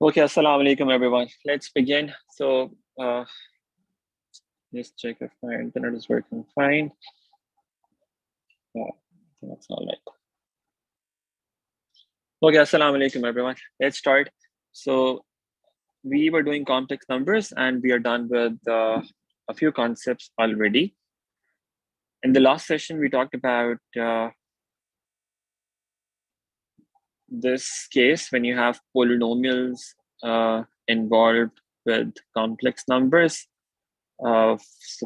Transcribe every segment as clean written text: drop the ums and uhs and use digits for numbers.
Okay, assalamu alaikum everyone. Let's begin. So let's check if my internet is working fine. That's all right. Okay, assalamu alaikum everyone. Let's start. So we were doing complex numbers and we are done with a few concepts already. In the last session, we talked about this case when you have polynomials involved with complex numbers. So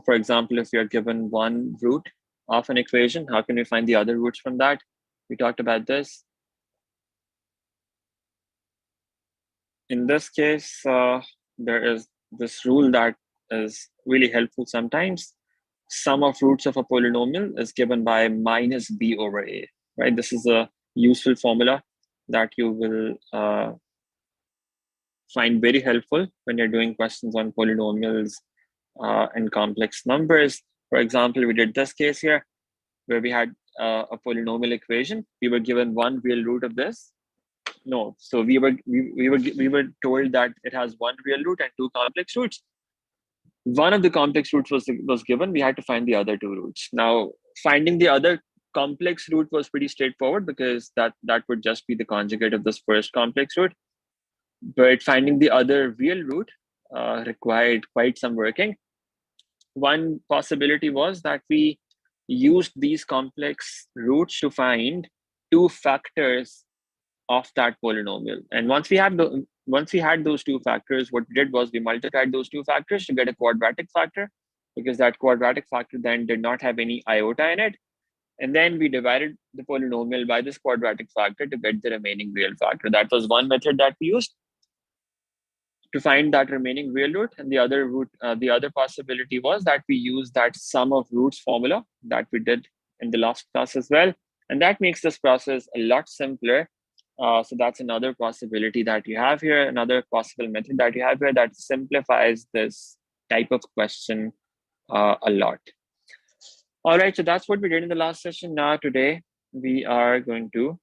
for example, if you're given one root of an equation, how can we find the other roots from that? We talked about this. In this case, there is this rule that is really helpful sometimes. Sum of roots of a polynomial is given by minus b over a, right? This is a useful formula that you will find very helpful when you're doing questions on polynomials and complex numbers. For example, we did this case here where we had a polynomial equation. We were given one real root of this. No, so we were told that it has one real root and two complex roots. One of the complex roots was given. We had to find the other two roots. Now, finding the other complex root was pretty straightforward because that would just be the conjugate of this first complex root. But finding the other real root required quite some working. One possibility was that we used these complex roots to find two factors of that polynomial. And once we had those two factors, what we did was we multiplied those two factors to get a quadratic factor, because that quadratic factor then did not have any iota in it. And then we divided the polynomial by this quadratic factor to get the remaining real factor. That was one method that we used to find that remaining real root. And the other possibility was that we use that sum of roots formula that we did in the last class as well. And that makes this process a lot simpler. So that's another possibility that you have here, another possible method that you have here that simplifies this type of question a lot. All right, so that's what we did in the last session. Now today, we are going to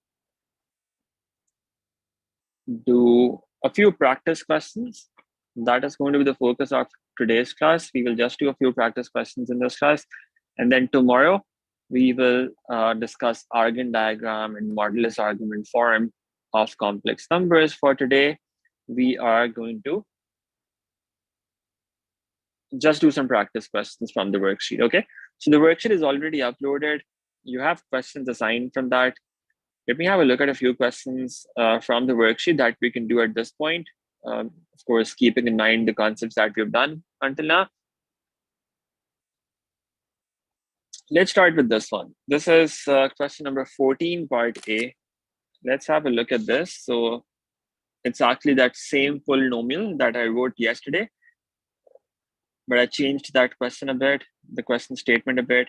do a few practice questions. That is going to be the focus of today's class. We will just do a few practice questions in this class. And then tomorrow, we will discuss Argand diagram and modulus argument form of complex numbers. For today, we are going to just do some practice questions from the worksheet, okay? So the worksheet is already uploaded. You have questions assigned from that. Let me have a look at a few questions from the worksheet that we can do at this point. Of course, keeping in mind the concepts that we've done until now. Let's start with this one. This is question number 14, part A. Let's have a look at this. So it's actually that same polynomial that I wrote yesterday, but I changed that question a bit, the question statement a bit.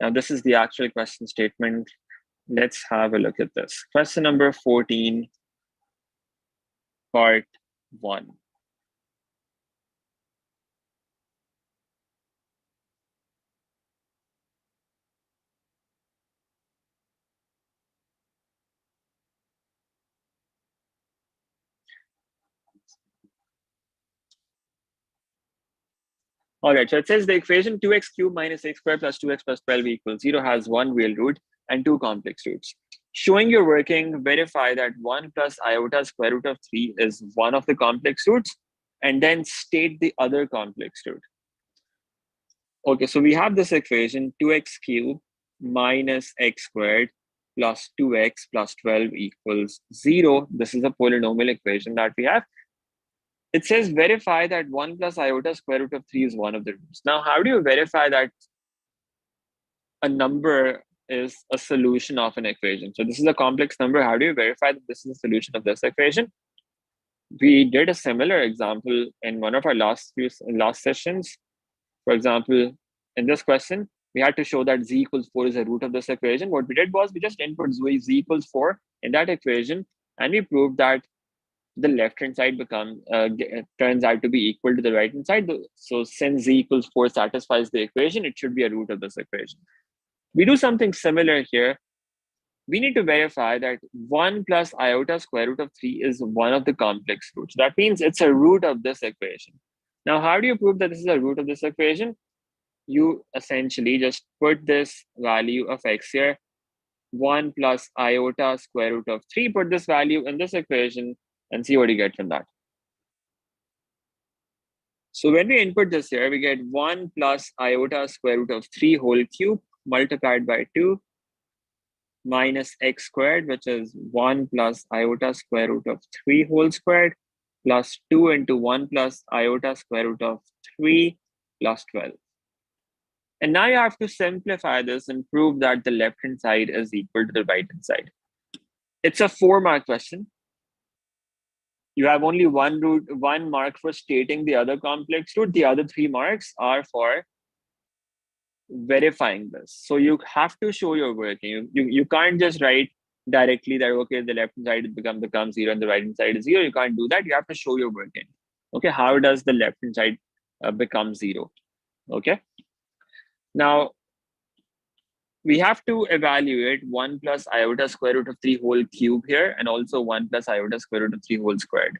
Now this is the actual question statement. Let's have a look at this. Question number 14, part 1. All right, so it says the equation 2x cubed minus x squared plus 2x plus 12 equals 0 has one real root and two complex roots. Showing your working, verify that 1 plus iota square root of 3 is one of the complex roots, and then state the other complex root. Okay, so we have this equation 2x cubed minus x squared plus 2x plus 12 equals 0. This is a polynomial equation that we have. It says verify that 1 plus iota square root of 3 is one of the roots. Now, how do you verify that a number is a solution of an equation? So this is a complex number. How do you verify that this is a solution of this equation? We did a similar example in one of our last sessions. For example, in this question, we had to show that z equals 4 is a root of this equation. What we did was we just input z equals 4 in that equation, and we proved that the left-hand side turns out to be equal to the right-hand side. So since z equals 4 satisfies the equation, it should be a root of this equation. We do something similar here. We need to verify that 1 plus iota square root of 3 is one of the complex roots. That means it's a root of this equation. Now, how do you prove that this is a root of this equation? You essentially just put this value of x here, 1 plus iota square root of 3, put this value in this equation and see what you get from that. So when we input this here, we get 1 plus iota square root of 3 whole cube multiplied by 2 minus x squared, which is 1 plus iota square root of 3 whole squared plus 2 into 1 plus iota square root of 3 plus 12. And now you have to simplify this and prove that the left-hand side is equal to the right-hand side. It's a 4-mark question. You have only one mark for stating the other complex root. The other 3 marks are for verifying this. So you have to show your working. You can't just write directly that, okay, the left-hand side becomes 0 and the right-hand side is 0. You can't do that. You have to show your working. Okay, how does the left-hand side become 0? Okay. Now, we have to evaluate 1 plus iota square root of 3 whole cube here, and also 1 plus iota square root of 3 whole squared.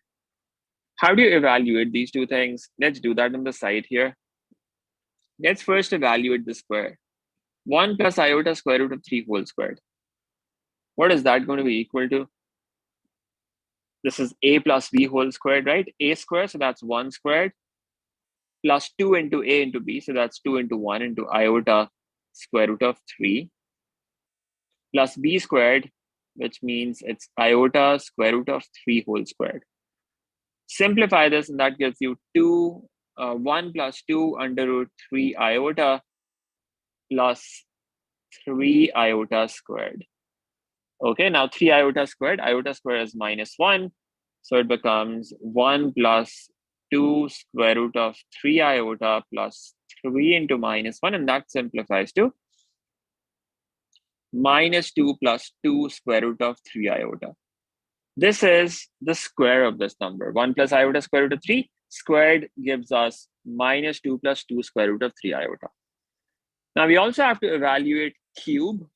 How do you evaluate these two things? Let's do that on the side here. Let's first evaluate the square. 1 plus iota square root of 3 whole squared. What is that going to be equal to? This is a plus b whole squared, right? A squared, so that's 1 squared, plus 2 into a into b, so that's 2 into 1 into iota square root of 3, plus b squared, which means it's iota square root of 3 whole squared. Simplify this, and that gives you 1 plus 2 under root 3 iota plus 3 iota squared. Okay, now 3 iota squared is minus 1. So it becomes 1 plus 2 square root of 3 iota plus 3 into minus 1, and that simplifies to minus 2 plus 2 square root of 3 iota. This is the square of this number. 1 plus iota square root of 3 squared gives us minus 2 plus 2 square root of 3 iota. Now we also have to evaluate cube.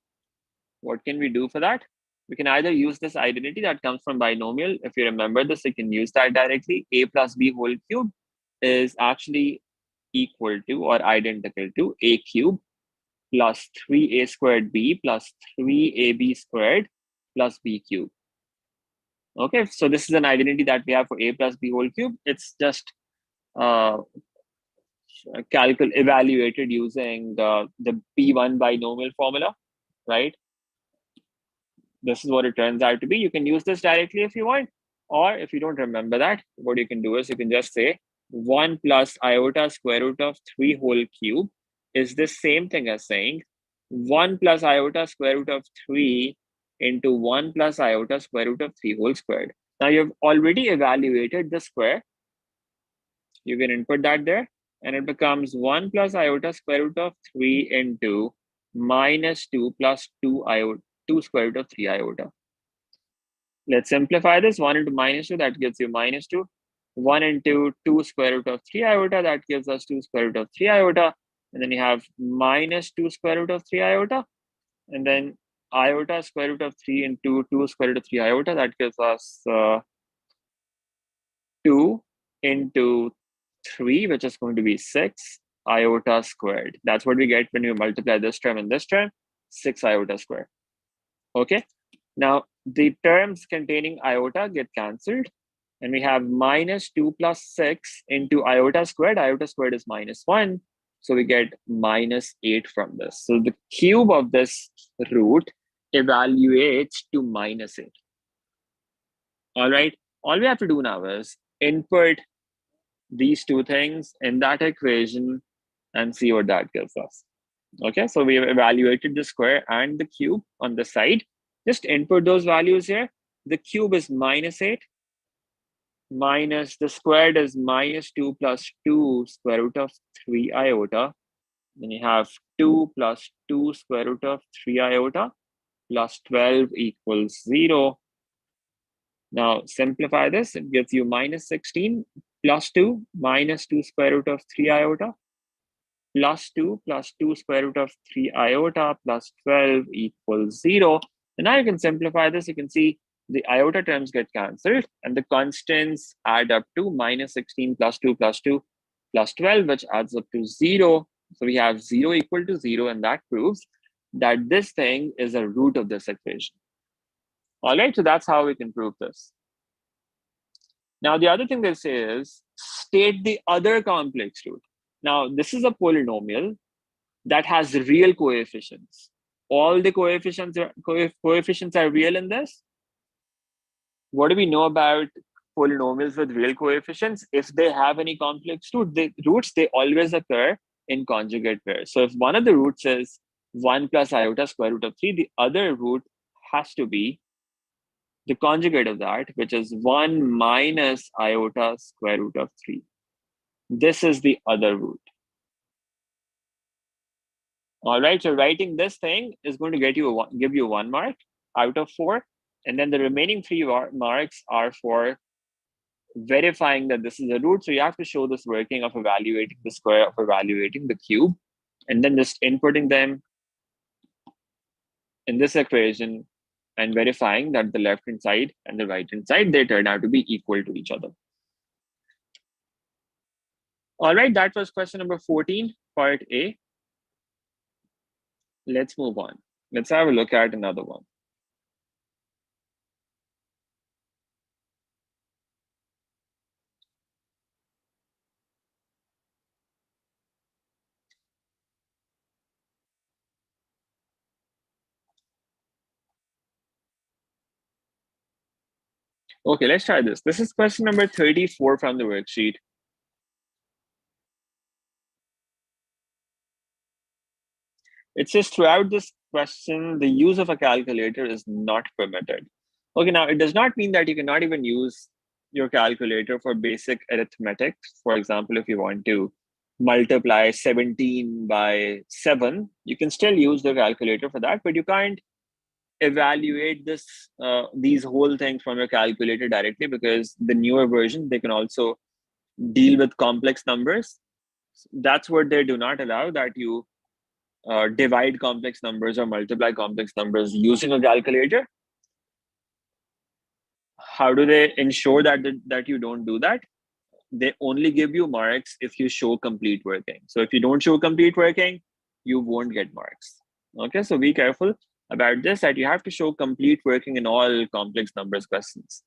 What can we do for that? We can either use this identity that comes from binomial. If you remember this, you can use that directly. A plus b whole cube is actually equal to or identical to a cube plus 3a squared b plus 3ab squared plus b cube. Okay, so this is an identity that we have for a plus b whole cube. It's just evaluated using the B1 binomial formula, right? This is what it turns out to be. You can use this directly if you want, or if you don't remember that, what you can do is you can just say 1 plus iota square root of 3 whole cube is the same thing as saying 1 plus iota square root of 3 into 1 plus iota square root of 3 whole squared. Now you've already evaluated the square. You can input that there, and it becomes 1 plus iota square root of 3 into minus 2 plus 2 square root of 3 iota. Let's simplify this. 1 into minus 2, that gives you minus 2. 1 into 2 square root of 3 iota, that gives us 2 square root of 3 iota. And then you have minus 2 square root of 3 iota. And then iota square root of 3 into 2 square root of 3 iota, that gives us 2 into 3, which is going to be 6 iota squared. That's what we get when you multiply this term and this term, 6 iota squared. Okay, now the terms containing iota get cancelled, and we have minus 2 plus 6 into iota squared. Iota squared is minus 1, so we get minus 8 from this. So the cube of this root evaluates to -8. All right. All we have to do now is input these two things in that equation and see what that gives us. Okay, so we have evaluated the square and the cube on the side. Just input those values here. The cube is -8, minus the squared is -2 plus 2 square root of 3 iota. Then you have 2 plus 2 square root of 3 iota plus 12 equals 0. Now simplify this, it gives you -16 plus 2 minus 2 square root of 3 iota plus 2 square root of 3 iota plus 12 equals 0. And now you can simplify this. You can see the iota terms get cancelled and the constants add up to -16 plus 2 plus 2 plus 12, which adds up to 0. So we have 0 equal to 0, and that proves that this thing is a root of this equation. All right, so that's how we can prove this. Now, the other thing they say is state the other complex root. Now, this is a polynomial that has real coefficients. All the coefficients are real in this. What do we know about polynomials with real coefficients? If they have any complex roots, they always occur in conjugate pairs. So if one of the roots is 1 plus iota square root of 3, the other root has to be the conjugate of that, which is 1 minus iota square root of 3. This is the other root. All right, so writing this thing is going to give you 1 mark out of 4. And then the remaining 3 marks are for verifying that this is a root. So you have to show this working of evaluating the square, of evaluating the cube, and then just inputting them in this equation and verifying that the left-hand side and the right-hand side, they turn out to be equal to each other. All right, that was question number 14, part A. Let's move on. Let's have a look at another one. Okay, let's try this. This is question number 34 from the worksheet. It says throughout this question, the use of a calculator is not permitted. Okay, now it does not mean that you cannot even use your calculator for basic arithmetic. For example, if you want to multiply 17 by 7, you can still use the calculator for that, but you can't evaluate these whole things from your calculator directly, because the newer version, they can also deal with complex numbers. That's what they do not allow, that you divide complex numbers or multiply complex numbers using a calculator. How do they ensure that you don't do that? They only give you marks if you show complete working. So if you don't show complete working, you won't get marks. Okay, so be careful about this, that you have to show complete working in all complex numbers questions.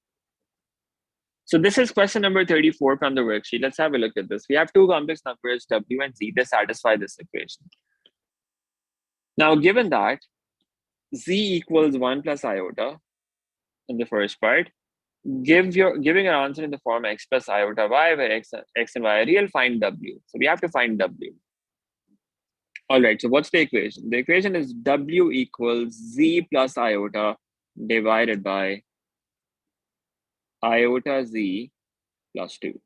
So this is question number 34 from the worksheet. Let's have a look at this. We have two complex numbers, W and Z. They satisfy this equation. Now, given that Z equals 1 plus iota in the first part, giving an answer in the form x plus iota y, where x and y are real, find W. So we have to find W. All right, so what's the equation? The equation is W equals Z plus iota divided by iota Z plus 2.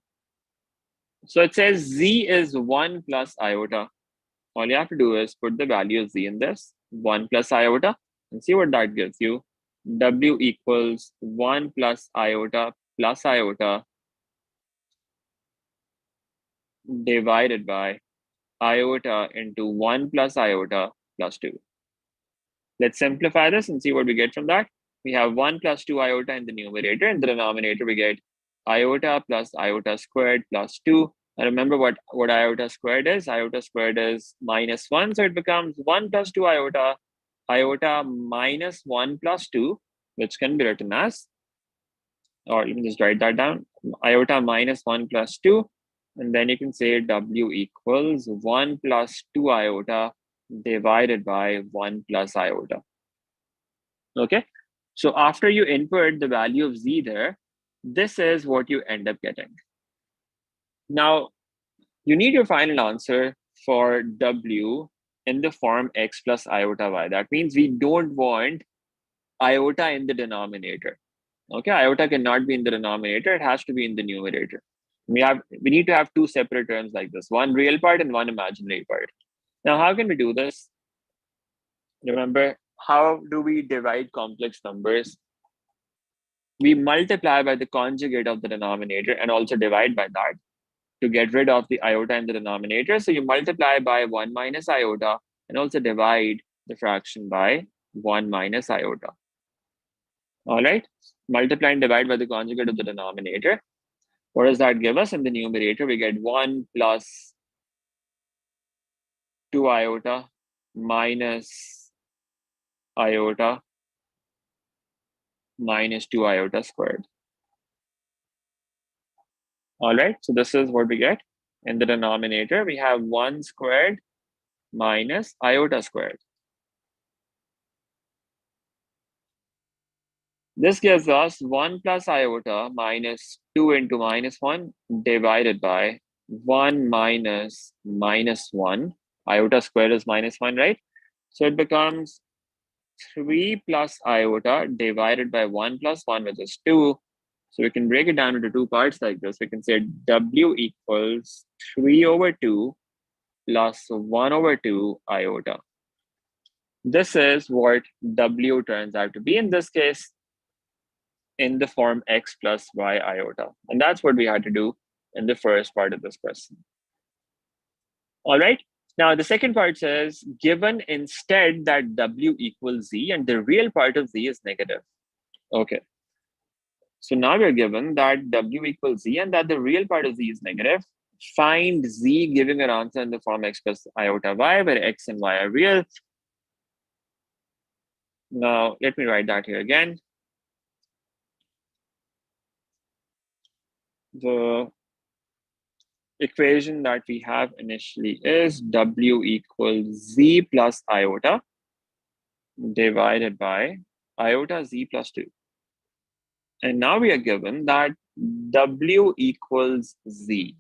So it says Z is 1 plus iota. All you have to do is put the value of Z in this, 1 plus iota, and see what that gives you. W equals 1 plus iota divided by iota into 1 plus iota plus 2. Let's simplify this and see what we get from that. We have 1 plus 2 iota in the numerator. In the denominator, we get iota plus iota squared plus 2. And remember what iota squared is? Iota squared is -1. So it becomes 1 plus 2 iota minus 1 plus 2, which can be written as, or you can just write that down, iota minus 1 plus 2. And then you can say W equals 1 plus 2 iota divided by 1 plus iota. Okay. So after you input the value of z there, this is what you end up getting. Now, you need your final answer for w in the form x plus iota y. That means we don't want iota in the denominator. Okay, iota cannot be in the denominator, it has to be in the numerator. We need to have two separate terms like this, one real part and one imaginary part. Now, how can we do this? Remember, how do we divide complex numbers? We multiply by the conjugate of the denominator and also divide by that to get rid of the iota in the denominator. So you multiply by 1 minus iota and also divide the fraction by 1 minus iota. All right, multiply and divide by the conjugate of the denominator. What does that give us? In the numerator, we get 1 plus 2 iota minus iota minus 2 iota squared. All right, so this is what we get. In the denominator, we have 1 squared minus iota squared. This gives us 1 plus iota minus 2 into minus 1 divided by 1 minus minus 1. Iota squared is minus 1, right? So it becomes 3 plus iota divided by 1 plus 1, which is 2. So we can break it down into two parts like this. We can say W equals 3 over 2 plus 1 over 2 iota. This is what W turns out to be in this case in the form x plus y iota. And that's what we had to do in the first part of this question. All right. Now, the second part says, given instead that W equals Z and the real part of Z is negative. Okay. So now we're given that W equals Z and that the real part of Z is negative. Find Z giving an answer in the form x plus iota y, where x and y are real. Now, let me write that here again. The equation that we have initially is W equals Z plus iota divided by iota Z plus 2. And now we are given that W equals Z.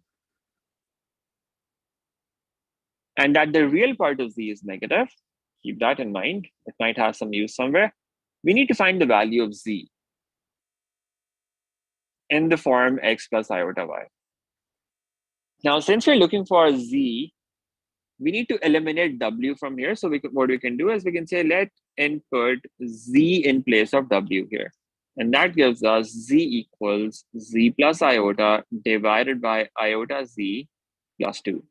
And that the real part of Z is negative. Keep that in mind. It might have some use somewhere. We need to find the value of Z in the form x plus iota y. Now, since we're looking for Z, we need to eliminate W from here. So what we can do is we can say, let input Z in place of W here. And that gives us Z equals Z plus iota divided by iota Z plus 2.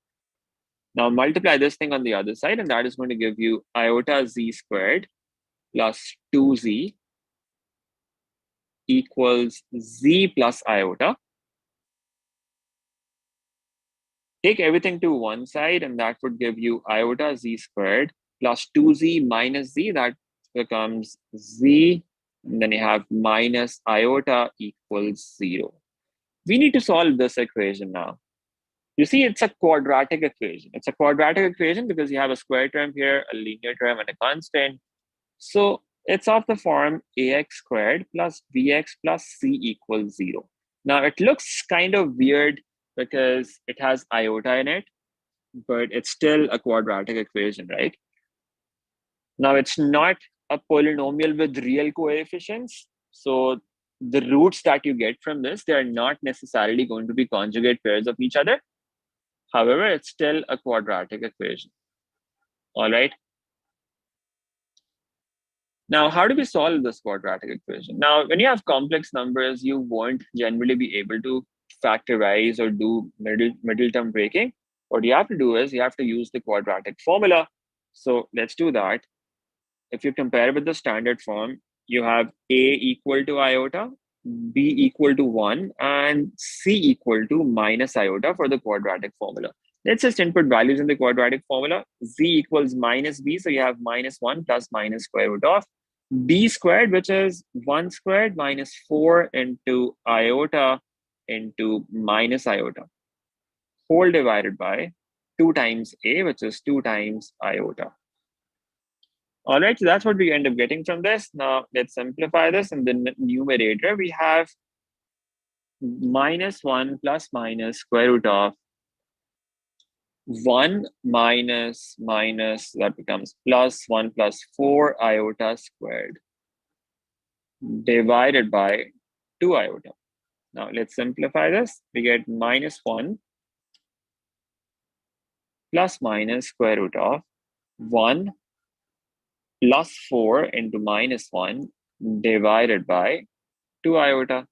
Now multiply this thing on the other side, and that is going to give you iota Z squared plus 2Z equals Z plus iota. Take everything to one side, and that would give you iota Z squared plus 2Z minus Z. That becomes Z, and then you have minus iota equals 0. We need to solve this equation now. You see, it's a quadratic equation. It's a quadratic equation because you have a square term here, a linear term, and a constant. So it's of the form ax squared plus bx plus c equals 0. Now it looks kind of weird because it has iota in it, but it's still a quadratic equation, right? Now it's not a polynomial with real coefficients. So the roots that you get from this, they are not necessarily going to be conjugate pairs of each other. However, it's still a quadratic equation. All right. Now, how do we solve this quadratic equation? Now, when you have complex numbers, you won't generally be able to factorize or do middle term breaking. What you have to do is you have to use the quadratic formula. So let's do that. If you compare with the standard form, you have a equal to iota, b equal to 1, and c equal to minus iota for the quadratic formula. Let's just input values in the quadratic formula. Z equals minus b, so you have minus 1 plus minus square root of b squared, which is 1 squared minus 4 into iota into minus iota, whole divided by 2 times a, which is 2 times iota. All right, so that's what we end up getting from this. Now let's simplify this. In the numerator, we have -1 plus minus square root of 1 minus minus, that becomes plus 1 plus 4 iota squared divided by 2 iota. Now let's simplify this. We get -1 plus minus square root of 1 plus 4 into -1 divided by 2 iota.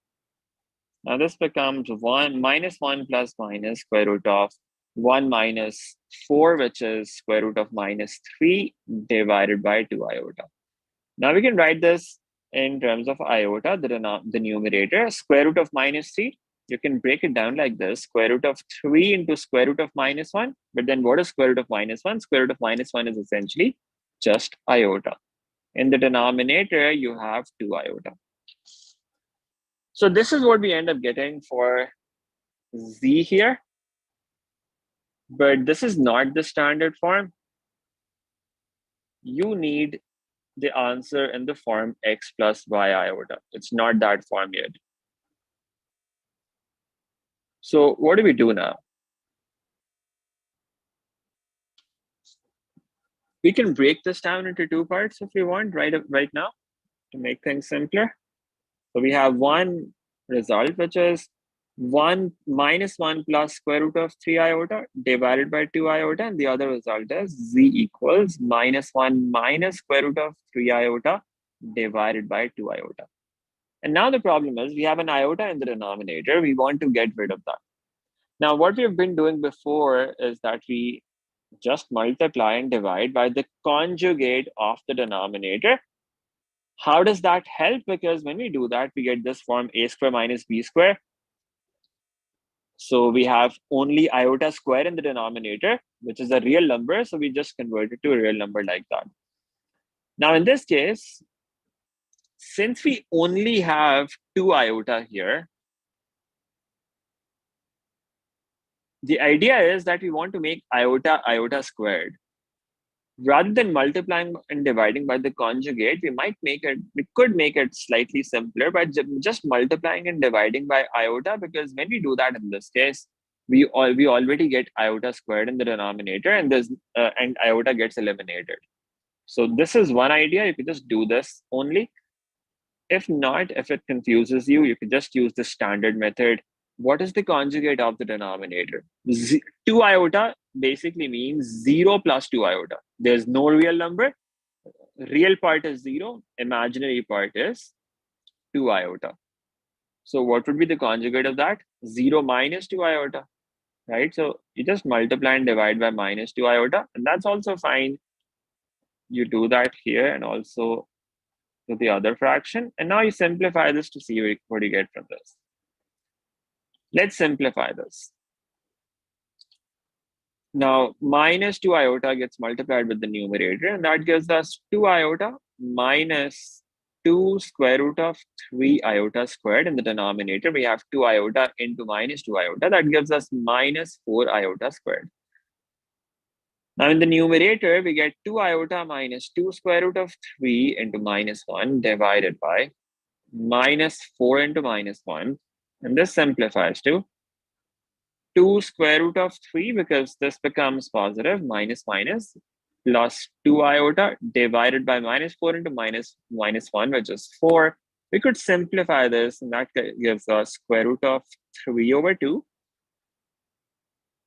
Now this becomes 1 -1 plus minus square root of 1 minus 4, which is square root of -3 divided by 2 iota. Now we can write this in terms of iota, the numerator, square root of -3. You can break it down like this, square root of 3 into square root of -1. But then what is square root of -1? Square root of -1 is essentially just iota. In the denominator, you have 2 iota. So this is what we end up getting for z here. But this is not the standard form. You need the answer in the form x plus y iota. It's not that form yet. So what do we do now? We can break this down into two parts if we want right now to make things simpler. So we have one result, which is 1 -1 plus square root of 3 iota divided by 2 iota. And the other result is z equals -1 minus square root of 3 iota divided by 2 iota. And now the problem is we have an iota in the denominator. We want to get rid of that. Now, what we've been doing before is that we just multiply and divide by the conjugate of the denominator. How does that help? Because when we do that, we get this form a square minus b square. So we have only iota square in the denominator, which is a real number. So we just convert it to a real number like that. Now, in this case, since we only have 2 iota here, the idea is that we want to make iota squared. Rather than multiplying and dividing by the conjugate, we could make it slightly simpler by just multiplying and dividing by iota, because when we do that in this case, we already get iota squared in the denominator, and and iota gets eliminated. So this is one idea. You could just do this only. If not, if it confuses you, you could just use the standard method. What is the conjugate of the denominator? 2 iota basically means 0 plus 2 iota. There's no real number. Real part is 0. Imaginary part is 2 iota. So what would be the conjugate of that? 0 minus 2 iota, right? So you just multiply and divide by minus 2 iota, and that's also fine. You do that here and also to the other fraction. And now you simplify this to see what you get from this. Let's simplify this. Now, minus 2 iota gets multiplied with the numerator, and that gives us 2 iota minus 2 square root of 3 iota squared. In the denominator, we have 2 iota into minus 2 iota. That gives us minus 4 iota squared. Now, in the numerator, we get 2 iota minus 2 square root of 3 into minus 1 divided by minus 4 into minus 1. And this simplifies to 2 square root of 3, because this becomes positive, minus minus, plus 2 iota divided by minus 4 into minus 1, which is 4. We could simplify this, and that gives us square root of 3 over 2,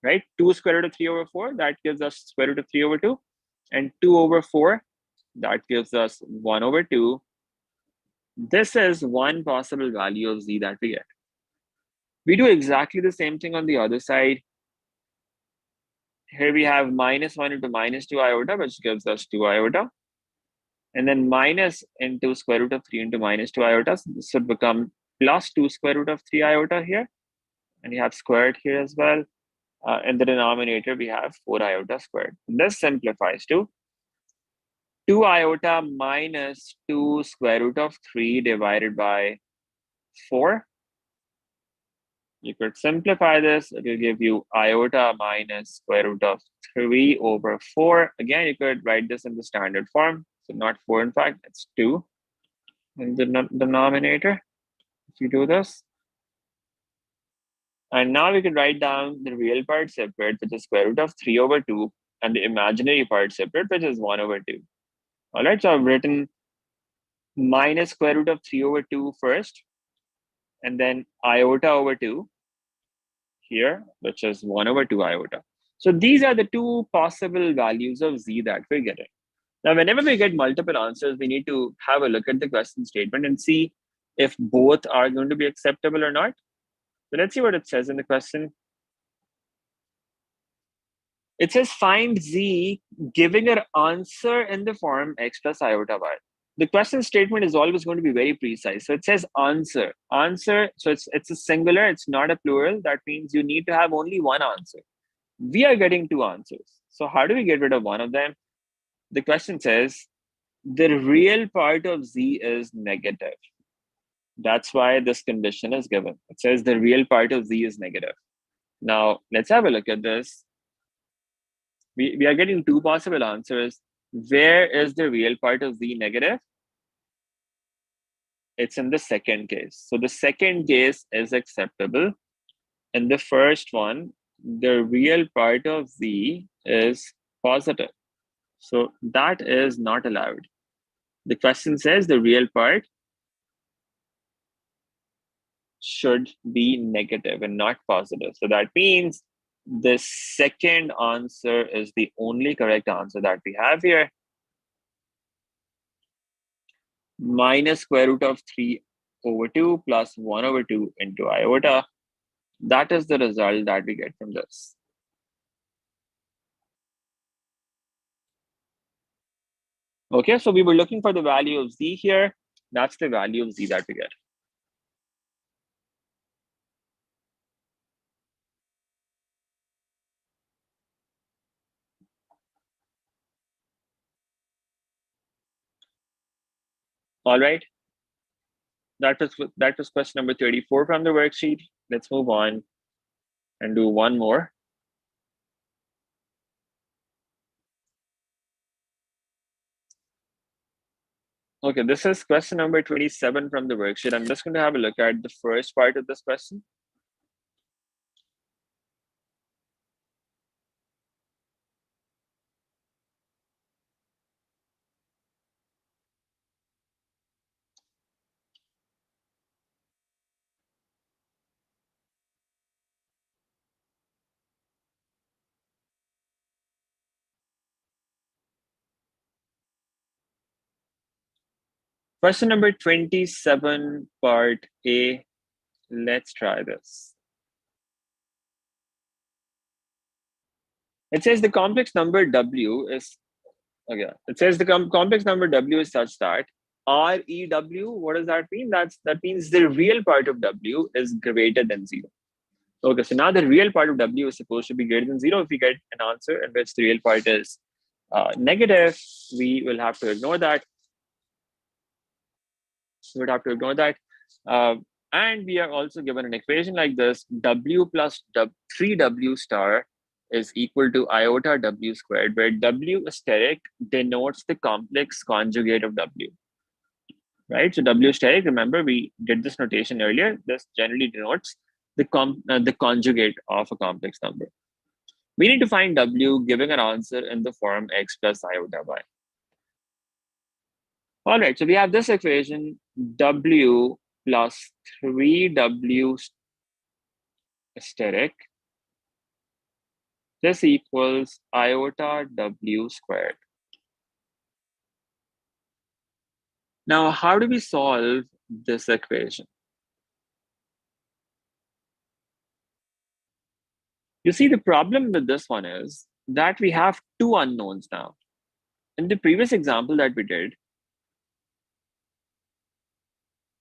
right? 2 square root of 3 over 4, that gives us square root of 3 over 2. And 2 over 4, that gives us 1 over 2. This is one possible value of z that we get. We do exactly the same thing on the other side. Here we have minus 1 into minus 2 iota, which gives us 2 iota. And then minus into square root of 3 into minus 2 iota. So this would become plus 2 square root of 3 iota here. And you have squared here as well. In the denominator, we have 4 iota squared. This simplifies to 2 iota minus 2 square root of 3 divided by 4. You could simplify this. It will give you iota minus square root of 3 over 4. Again, you could write this in the standard form. So not 4, in fact, it's 2 in the denominator if you do this. And now we can write down the real part separate, which is square root of 3 over 2, and the imaginary part separate, which is 1 over 2. All right, so I've written minus square root of 3 over 2 first, and then iota over 2 here, which is 1 over 2 iota. So these are the two possible values of z that we're getting. Now, whenever we get multiple answers, we need to have a look at the question statement and see if both are going to be acceptable or not. So let's see what it says in the question. It says find z giving an answer in the form x plus iota y. The question statement is always going to be very precise. So it says answer. Answer, so it's a singular, it's not a plural. That means you need to have only one answer. We are getting two answers. So how do we get rid of one of them? The question says the real part of z is negative. That's why this condition is given. It says the real part of z is negative. Now, let's have a look at this. We are getting two possible answers. Where is the real part of z negative? It's in the second case. So the second case is acceptable. In the first one, the real part of z is positive. So that is not allowed. The question says the real part should be negative and not positive. So that means the second answer is the only correct answer that we have here. Minus square root of 3 over 2 plus 1 over 2 into iota. That is the result that we get from this. Okay, so we were looking for the value of z here. That's the value of z that we get. All right. That was question number 34 from the worksheet. Let's move on and do one more. Okay, this is question number 27 from the worksheet. I'm just going to have a look at the first part of this question. Question number 27, part A. Let's try this. It says the complex number W is, okay, it says the complex number W is such that REW, what does that mean? That means the real part of W is greater than 0. Okay, so now the real part of W is supposed to be greater than 0. If we get an answer in which the real part is negative, we will have to ignore that. We would have to ignore that. And we are also given an equation like this: W plus 3W star is equal to iota W squared, where W steric denotes the complex conjugate of W. Right? So W steric, remember we did this notation earlier. This generally denotes the conjugate of a complex number. We need to find W giving an answer in the form x plus iota y. All right, so we have this equation, W plus 3W steric. This equals iota W squared. Now, how do we solve this equation? You see, the problem with this one is that we have two unknowns now. In the previous example that we did,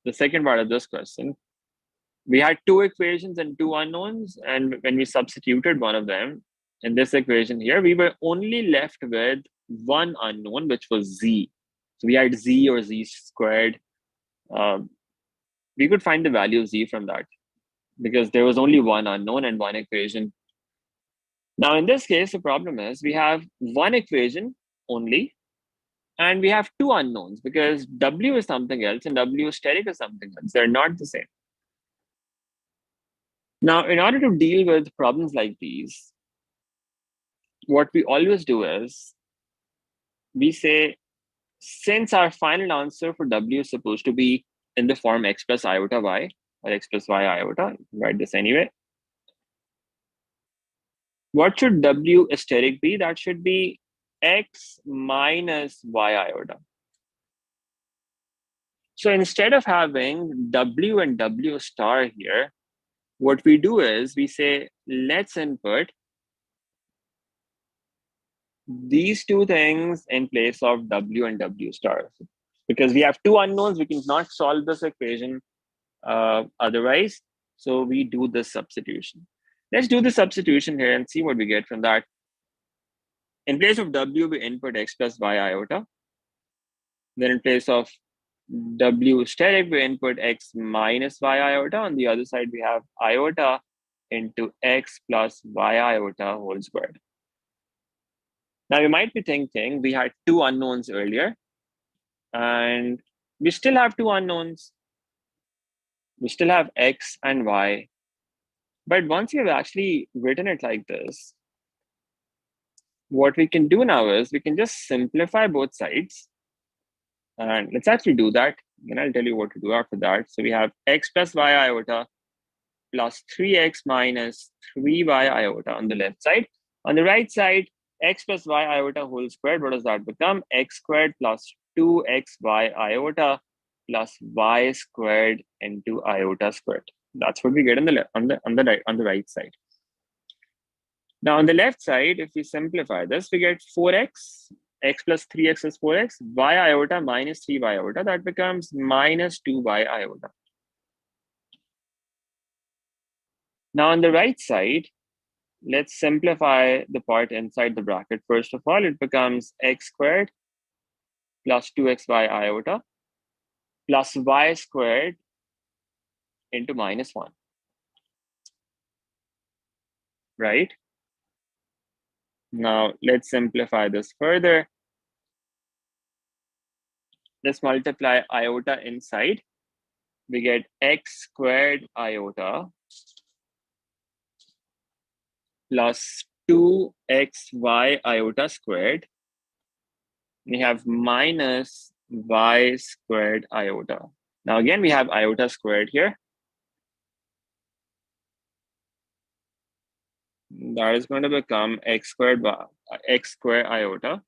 the second part of this question, we had two equations and two unknowns, and when we substituted one of them in this equation here, we were only left with one unknown, which was z. So we had z or z squared. We could find the value of z from that because there was only one unknown and one equation. Now, in this case, the problem is we have one equation only, and we have two unknowns because W is something else and W steric is something else. They're not the same. Now, in order to deal with problems like these, what we always do is we say, since our final answer for W is supposed to be in the form x plus iota y or x plus y iota, write this anyway. What should W steric be? That should be x minus y iota. So instead of having W and W star here, what we do is we say, let's input these two things in place of W and W star. Because we have two unknowns, we cannot solve this equation otherwise. So we do this substitution. Let's do the substitution here and see what we get from that. In place of W, we input x plus y iota. Then in place of W steric, we input x minus y iota. On the other side, we have iota into x plus y iota whole squared. Now, you might be thinking we had two unknowns earlier, and we still have two unknowns. We still have x and y. But once you've actually written it like this, what we can do now is we can just simplify both sides. And let's actually do that. Then I'll tell you what to do after that. So we have x plus y iota plus 3x minus 3y iota on the left side. On the right side, x plus y iota whole squared. What does that become? X squared plus 2xy iota plus y squared into iota squared. That's what we get on the right side. Now on the left side, if we simplify this, we get 4x, x plus 3x is 4x, y iota minus 3y iota, that becomes minus 2y iota. Now on the right side, let's simplify the part inside the bracket. First of all, it becomes x squared plus 2xy iota plus y squared into minus 1, right? Now let's simplify this further. Let's multiply iota inside. We get x squared iota plus 2xy iota squared. We have minus y squared iota. Now again, we have iota squared here. That is going to become x squared iota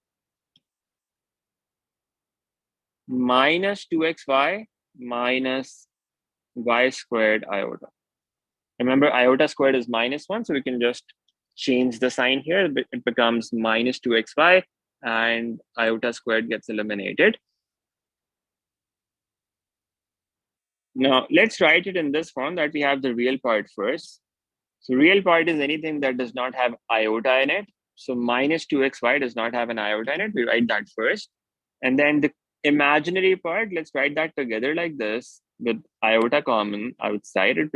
minus 2xy minus y squared iota. Remember, iota squared is minus 1, so we can just change the sign here. It becomes minus 2xy, and iota squared gets eliminated. Now, let's write it in this form that we have the real part first. So real part is anything that does not have iota in it. So minus 2xy does not have an iota in it. We write that first. And then the imaginary part, let's write that together like this with iota common outside. It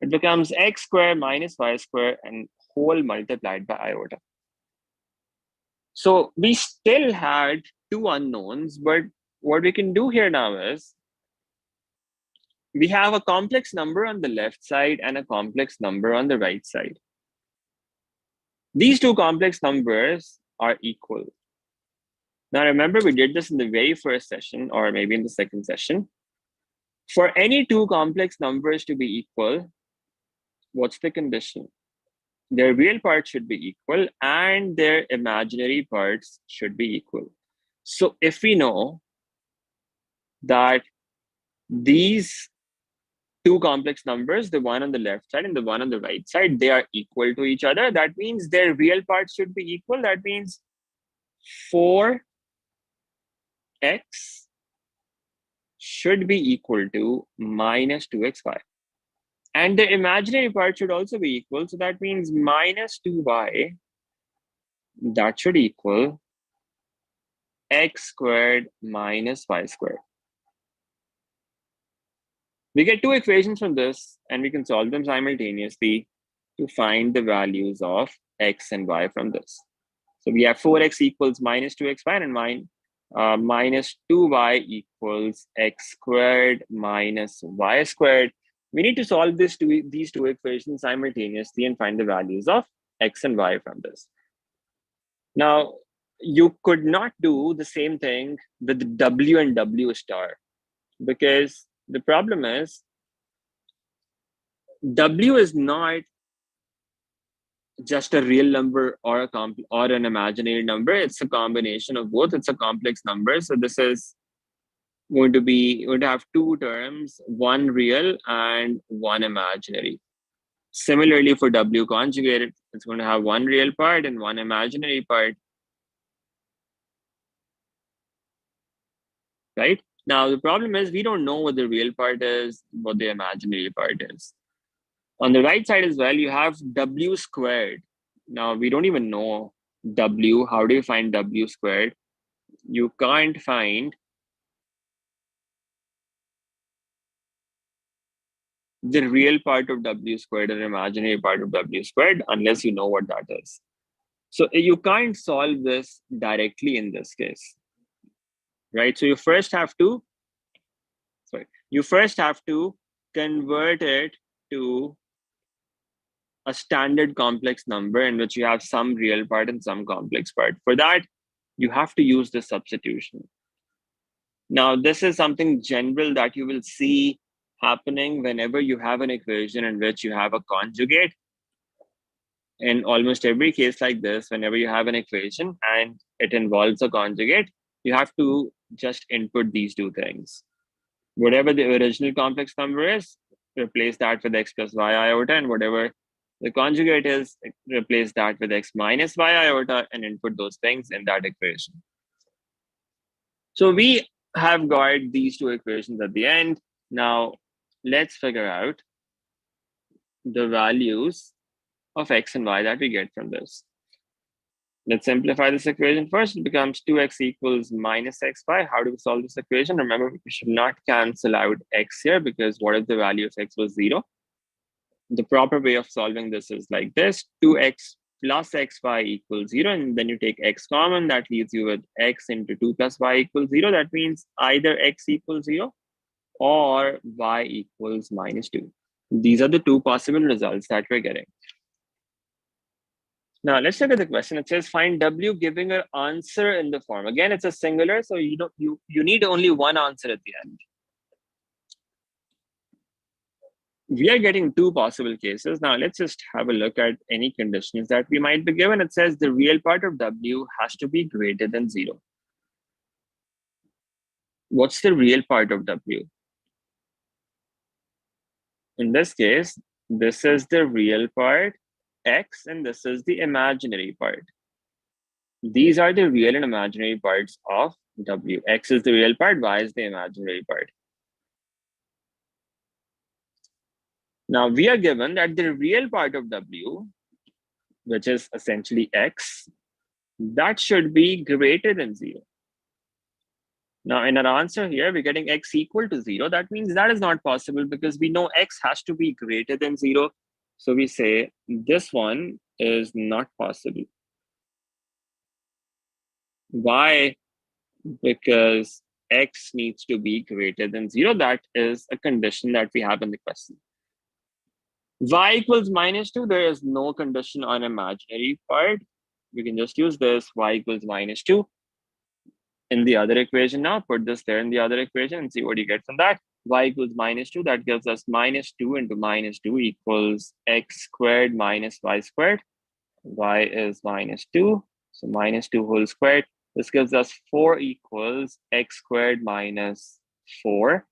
becomes x squared minus y squared and whole multiplied by iota. So we still had two unknowns, but what we can do here now is we have a complex number on the left side and a complex number on the right side. These two complex numbers are equal. Now, remember, we did this in the very first session, or maybe in the second session. For any two complex numbers to be equal, what's the condition? Their real parts should be equal and their imaginary parts should be equal. So if we know that these two complex numbers, the one on the left side and the one on the right side, they are equal to each other, that means their real parts should be equal. That means 4x should be equal to minus 2xy. And the imaginary part should also be equal. So that means minus 2y, that should equal x squared minus y squared. We get two equations from this, and we can solve them simultaneously to find the values of x and y from this. So we have 4x equals minus 2xy and minus 2y equals x squared minus y squared. We need to solve these two equations simultaneously and find the values of x and y from this. Now, you could not do the same thing with w and w star, because the problem is w is not just a real number or an imaginary number. It's a combination of both. It's a complex number. So this is going to have two terms, one real and one imaginary. Similarly, for w conjugated, it's going to have one real part and one imaginary part. Right? Now, the problem is we don't know what the real part is, what the imaginary part is. On the right side as well, you have w squared. Now, we don't even know w. How do you find w squared? You can't find the real part of w squared and imaginary part of w squared unless you know what that is. So you can't solve this directly in this case, right? So you first have to convert it to a standard complex number in which you have some real part and some complex part. For that, you have to use the substitution. Now, this is something general that you will see happening whenever you have an equation in which you have a conjugate. In almost every case like this, whenever you have an equation and it involves a conjugate, you have to just input these two things. Whatever the original complex number is, replace that with x plus y iota, and whatever the conjugate is, replace that with x minus y iota and input those things in that equation. So we have got these two equations at the end. Now, let's figure out the values of x and y that we get from this. Let's simplify this equation first. It becomes 2x equals minus xy. How do we solve this equation? Remember, we should not cancel out x here, because what if the value of x was 0? The proper way of solving this is like this: 2x plus xy equals 0, and then you take x common. That leaves you with x into 2 plus y equals 0. That means either x equals 0 or y equals minus 2. These are the two possible results that we're getting. Now let's look at the question. It says find w giving an answer in the form. Again, it's a singular, so you need only one answer at the end. We are getting two possible cases. Now let's just have a look at any conditions that we might be given. It says the real part of w has to be greater than 0. What's the real part of w? In this case, this is the real part, x, and this is the imaginary part. These are the real and imaginary parts of w. X is the real part, y is the imaginary part. Now we are given that the real part of w, which is essentially x, that should be greater than 0. Now in our answer here, we're getting x equal to 0. That means that is not possible because we know x has to be greater than 0. So we say this one is not possible. Why? Because x needs to be greater than 0. That is a condition that we have in the question. Y equals minus 2. There is no condition on imaginary part. We can just use this. Y equals minus 2 in the other equation. Now put this there in the other equation and see what you get from that. Y equals minus 2. That gives us minus 2 into minus 2 equals x squared minus y squared. Y is minus 2. So minus 2 whole squared. This gives us 4 equals x squared minus 4.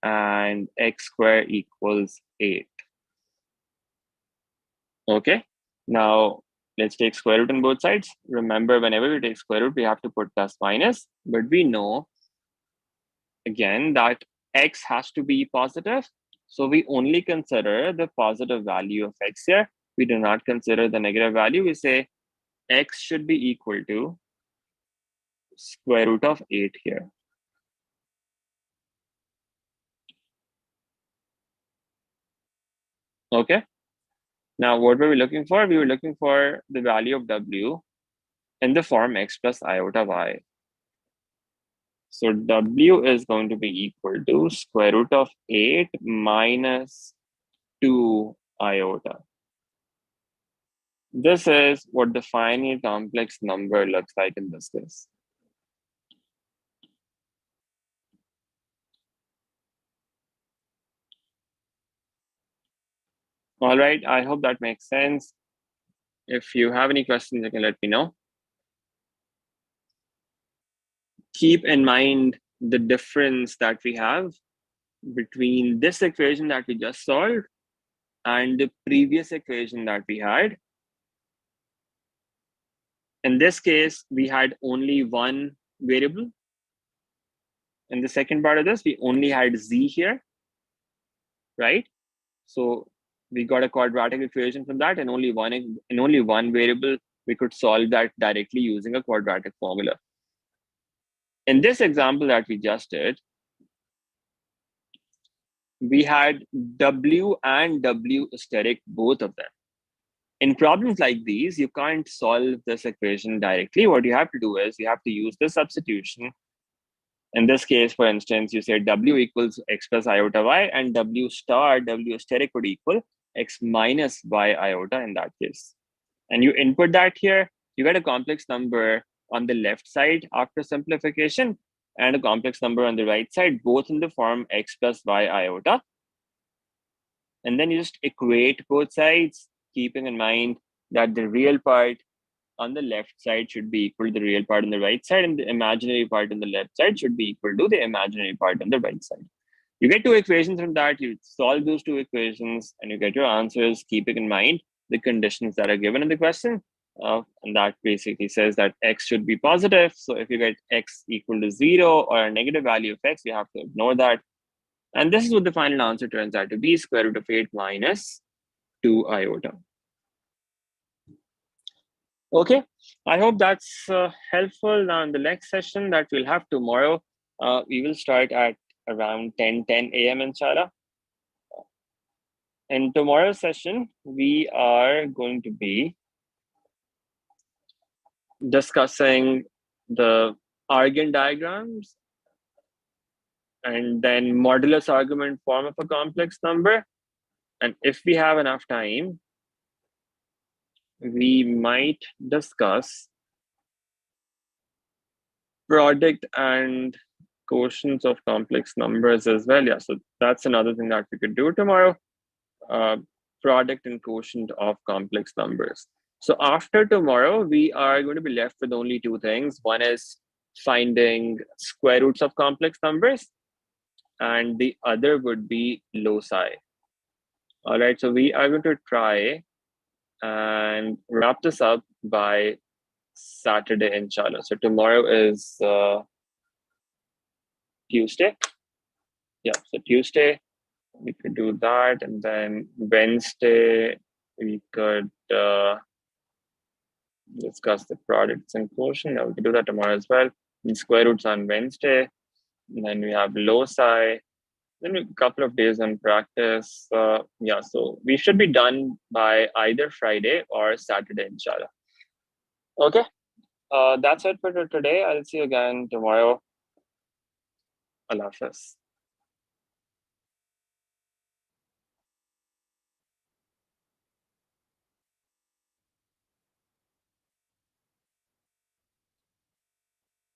And x squared equals 8. Okay. Now let's take square root on both sides. Remember, whenever we take square root, we have to put plus minus, but we know again that x has to be positive. So we only consider the positive value of x here. We do not consider the negative value. We say x should be equal to square root of 8 here. Okay. Now, what were we looking for? We were looking for the value of W in the form x plus iota y. So W is going to be equal to square root of 8 minus 2 iota. This is what the finite complex number looks like in this case. All right, I hope that makes sense. If you have any questions, you can let me know. Keep in mind the difference that we have between this equation that we just solved and the previous equation that we had. In this case, we had only one variable. In the second part of this, we only had z here, right? So we got a quadratic equation from that, and only one variable, we could solve that directly using a quadratic formula. In this example that we just did, we had W and W steric, both of them. In problems like these, you can't solve this equation directly. What you have to do is you have to use the substitution. In this case, for instance, you say W equals x plus iota y, and W star, W steric would equal x minus y iota in that case. And you input that here, you get a complex number on the left side after simplification and a complex number on the right side, both in the form x plus y iota. And then you just equate both sides, keeping in mind that the real part on the left side should be equal to the real part on the right side, and the imaginary part on the left side should be equal to the imaginary part on the right side. You get two equations from that, you solve those two equations, and you get your answers, keeping in mind the conditions that are given in the question. And that basically says that x should be positive. So if you get x equal to 0 or a negative value of x, you have to ignore that. And this is what the final answer turns out to be, square root of 8 minus 2 iota. Okay, I hope that's helpful. Now in the next session that we'll have tomorrow, we will start at around 10 a.m. inshallah. In tomorrow's session, we are going to be discussing the Argand diagrams and then modulus argument form of a complex number. And if we have enough time, we might discuss product and quotients of complex numbers as well. Yeah, so that's another thing that we could do tomorrow. Product and quotient of complex numbers. So after tomorrow, we are going to be left with only two things. One is finding square roots of complex numbers, and the other would be loci. All right, so we are going to try and wrap this up by Saturday, inshallah. So tomorrow is Tuesday. Yeah, so Tuesday, we could do that. And then Wednesday, we could discuss the products and quotient. We could do that tomorrow as well. And square roots on Wednesday. And then we have loci. Then a couple of days on practice. Yeah, so we should be done by either Friday or Saturday, inshallah. Okay, that's it for today. I'll see you again tomorrow. Allah Hafiz.